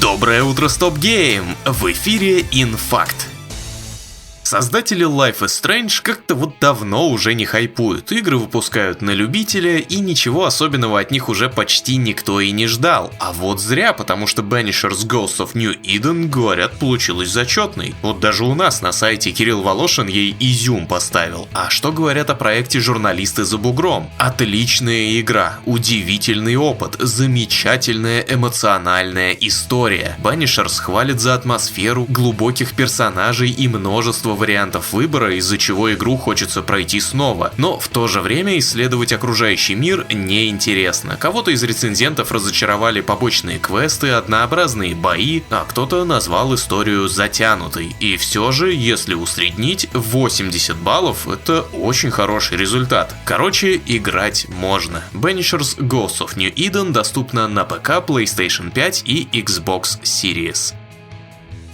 Доброе утро, Стоп Гейм! В эфире Инфакт. Создатели Life is Strange как-то давно уже не хайпуют, игры выпускают на любителя и ничего особенного от них уже почти никто и не ждал. А вот зря, потому что Banishers Ghosts of New Eden, говорят, получилась зачетной. Даже у нас на сайте Кирилл Волошин ей изюм поставил. А что говорят о проекте журналисты за бугром? Отличная игра, удивительный опыт, замечательная эмоциональная история. Banishers хвалит за атмосферу, глубоких персонажей и множество вариантов выбора, из-за чего игру хочется пройти снова, но в то же время исследовать окружающий мир неинтересно. Кого-то из рецензентов разочаровали побочные квесты, однообразные бои, а кто-то назвал историю затянутой. И все же, если усреднить, 80 баллов — это очень хороший результат. Короче, играть можно. Banishers Ghosts of New Eden доступна на ПК, PlayStation 5 и Xbox Series.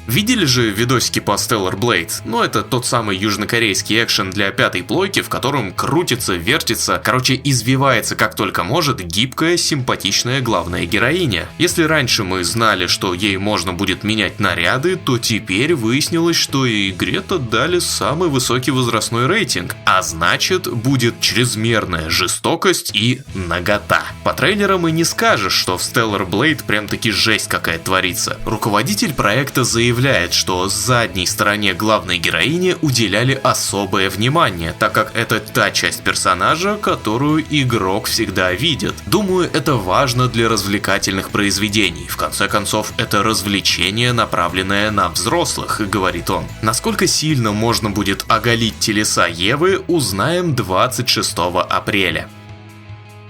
Видели же видосики по Stellar Blade? Это тот самый южнокорейский экшен для пятой плойки, в котором крутится, вертится, извивается как только может гибкая, симпатичная главная героиня. Если раньше мы знали, что ей можно будет менять наряды, то теперь выяснилось, что игре-то дали самый высокий возрастной рейтинг, а значит, будет чрезмерная жестокость и нагота. По трейлерам и не скажешь, что в Stellar Blade прям-таки жесть какая творится. Руководитель проекта заявляет, что задней стороне главной героини уделяли особое внимание, так как это та часть персонажа, которую игрок всегда видит. Думаю, это важно для развлекательных произведений. В конце концов, это развлечение, направленное на взрослых, говорит он. Насколько сильно можно будет оголить телеса Евы, узнаем 26 апреля.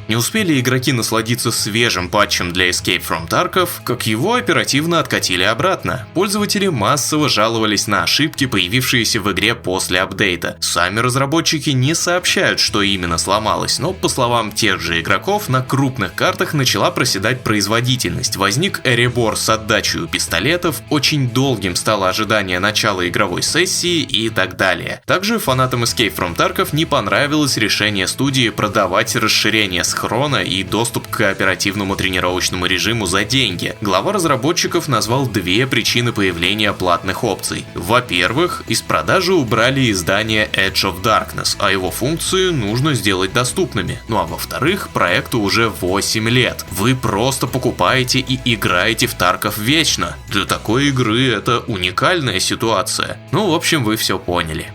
Не успели игроки насладиться свежим патчем для Escape from Tarkov, как его оперативно откатили обратно. Пользователи массово жаловались на ошибки, появившиеся в игре после апдейта. Сами разработчики не сообщают, что именно сломалось, но по словам тех же игроков, на крупных картах начала проседать производительность. Возник эребор с отдачей пистолетов, очень долгим стало ожидание начала игровой сессии и так далее. Также фанатам Escape from Tarkov не понравилось решение студии продавать расширение схрона и доступ к кооперативному тренировочному режиму за деньги. Глава разработчиков назвал две причины появления платных опций. Во-первых, из продажи убрали издание Edge of Darkness, а его функции нужно сделать доступными. А во-вторых, проекту уже 8 лет. Вы просто покупаете и играете в Tarkov вечно. Для такой игры это уникальная ситуация. В общем, вы все поняли.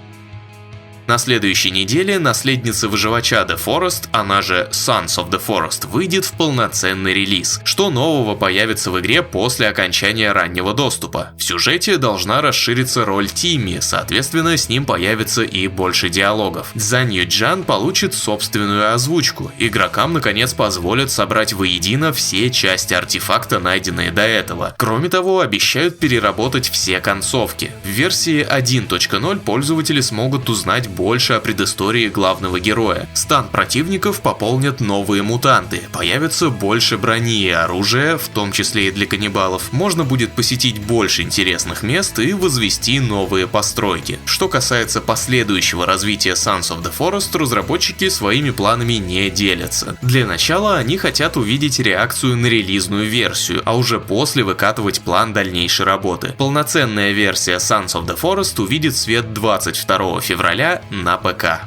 На следующей неделе наследница выживача The Forest, она же Sons of the Forest, выйдет в полноценный релиз. Что нового появится в игре после окончания раннего доступа? В сюжете должна расшириться роль Тимми, соответственно, с ним появится и больше диалогов. Цзань Юджан получит собственную озвучку. Игрокам наконец позволят собрать воедино все части артефакта, найденные до этого. Кроме того, обещают переработать все концовки. В версии 1.0 пользователи смогут узнать больше о предыстории главного героя. Стан противников пополнят новые мутанты, появится больше брони и оружия, в том числе и для каннибалов. Можно будет посетить больше интересных мест и возвести новые постройки. Что касается последующего развития Sons of the Forest, разработчики своими планами не делятся. Для начала они хотят увидеть реакцию на релизную версию, а уже после выкатывать план дальнейшей работы. Полноценная версия Sons of the Forest увидит свет 22 февраля на ПК.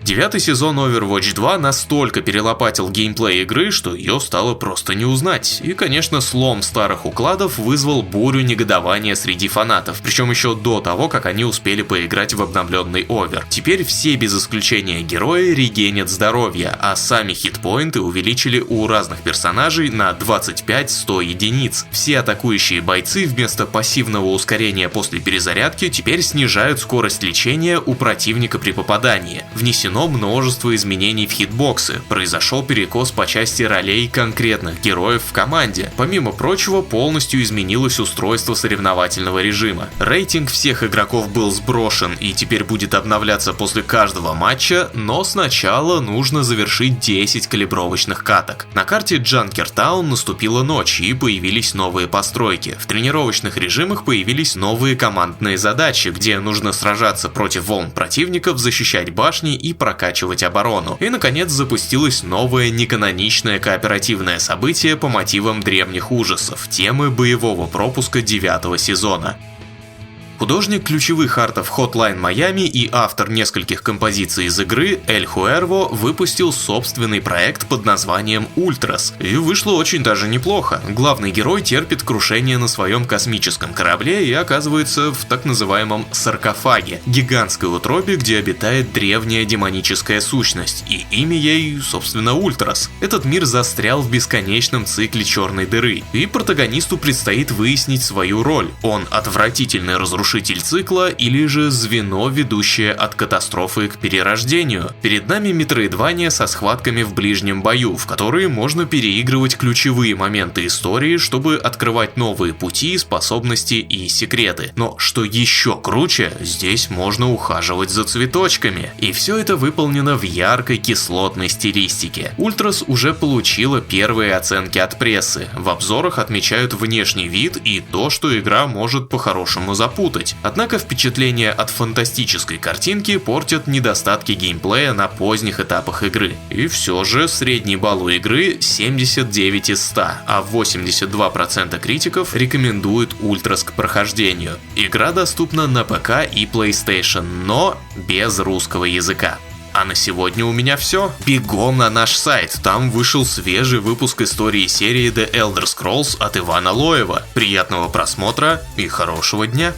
Девятый сезон Overwatch 2 настолько перелопатил геймплей игры, что ее стало просто не узнать. И, конечно, слом старых укладов вызвал бурю негодования среди фанатов, причем еще до того, как они успели поиграть в обновленный Over. Теперь все без исключения герои регенят здоровье, а сами хитпоинты увеличили у разных персонажей на 25-100 единиц. Все атакующие бойцы вместо пассивного ускорения после перезарядки теперь снижают скорость лечения у противника при попадании. Внесено множество изменений в хитбоксы, произошел перекос по части ролей конкретных героев в команде. Помимо прочего, полностью изменилось устройство соревновательного режима. Рейтинг всех игроков был сброшен и теперь будет обновляться после каждого матча, но сначала нужно завершить 10 калибровочных каток. На карте Джанкертаун наступила ночь и появились новые постройки. В тренировочных режимах появились новые командные задачи, где нужно сражаться против волн противников, защищать башни и прокачивать оборону. И, наконец, запустилось новое неканоничное кооперативное событие по мотивам древних ужасов, темы боевого пропуска 9 сезона. Художник ключевых артов Hotline Miami и автор нескольких композиций из игры Эль Хуэрво выпустил собственный проект под названием Ультрас, и вышло очень даже неплохо. Главный герой терпит крушение на своем космическом корабле и оказывается в так называемом саркофаге, гигантской утробе, где обитает древняя демоническая сущность, и имя ей, собственно, Ультрас. Этот мир застрял в бесконечном цикле черной дыры, и протагонисту предстоит выяснить свою роль. Он отвратительный разрушитель цикла или же звено, ведущее от катастрофы к перерождению. Перед нами метроидвания со схватками в ближнем бою, в которые можно переигрывать ключевые моменты истории, чтобы открывать новые пути, способности и секреты. Но что еще круче, здесь можно ухаживать за цветочками. И все это выполнено в яркой кислотной стилистике. Ультрас уже получила первые оценки от прессы. В обзорах отмечают внешний вид и то, что игра может по-хорошему запутать. Однако впечатление от фантастической картинки портят недостатки геймплея на поздних этапах игры. И все же средний балл у игры 79 из 100, а 82% критиков рекомендуют Ультрас к прохождению. Игра доступна на ПК и PlayStation, но без русского языка. А на сегодня у меня все. Бегом на наш сайт, там вышел свежий выпуск истории серии The Elder Scrolls от Ивана Лоева. Приятного просмотра и хорошего дня!